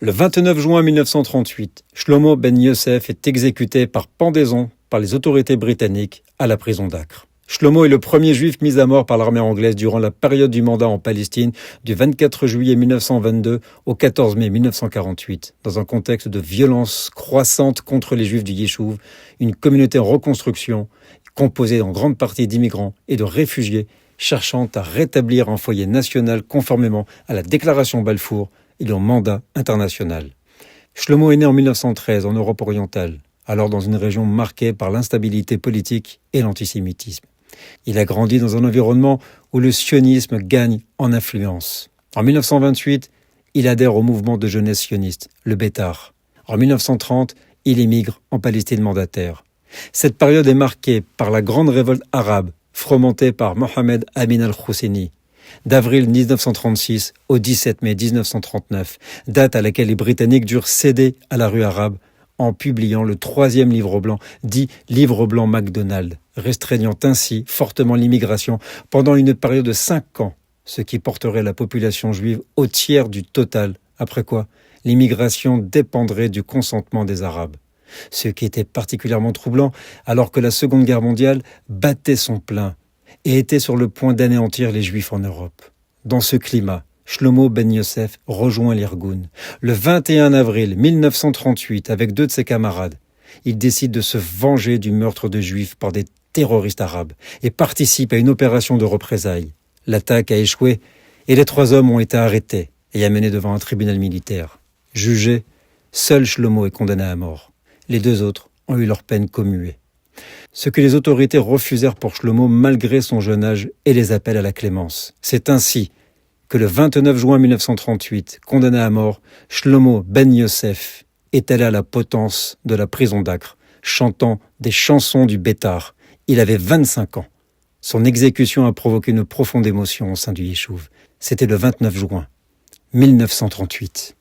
Le 29 juin 1938, Shlomo Ben Yosef est exécuté par pendaison par les autorités britanniques à la prison d'Acre. Shlomo est le premier juif mis à mort par l'armée anglaise durant la période du mandat en Palestine du 24 juillet 1922 au 14 mai 1948, dans un contexte de violence croissante contre les juifs du Yishuv, une communauté en reconstruction composée en grande partie d'immigrants et de réfugiés cherchant à rétablir un foyer national conformément à la déclaration Balfour et au mandat international. Shlomo est né en 1913 en Europe orientale, alors dans une région marquée par l'instabilité politique et l'antisémitisme. Il a grandi dans un environnement où le sionisme gagne en influence. En 1928, il adhère au mouvement de jeunesse sioniste, le Bétar. En 1930, il émigre en Palestine mandataire. Cette période est marquée par la grande révolte arabe, fomentée par Mohamed Amin al-Husseini, d'avril 1936 au 17 mai 1939, date à laquelle les Britanniques durent céder à la rue arabe en publiant le troisième livre blanc, dit Livre blanc MacDonald, restreignant ainsi fortement l'immigration pendant une période de 5 ans, ce qui porterait la population juive au tiers du total, après quoi l'immigration dépendrait du consentement des Arabes. Ce qui était particulièrement troublant alors que la Seconde Guerre mondiale battait son plein et était sur le point d'anéantir les Juifs en Europe. Dans ce climat, Shlomo Ben Yosef rejoint l'Irgun. Le 21 avril 1938, avec 2 de ses camarades, il décide de se venger du meurtre de Juifs par des terroristes arabes et participe à une opération de représailles. L'attaque a échoué et les 3 hommes ont été arrêtés et amenés devant un tribunal militaire. Jugé, seul Shlomo est condamné à mort. Les 2 autres ont eu leur peine commuée. Ce que les autorités refusèrent pour Shlomo malgré son jeune âge et les appels à la clémence. C'est ainsi que le 29 juin 1938, condamné à mort, Shlomo Ben Yosef est allé à la potence de la prison d'Acre, chantant des chansons du Bétar. Il avait 25 ans. Son exécution a provoqué une profonde émotion au sein du Yishuv. C'était le 29 juin 1938.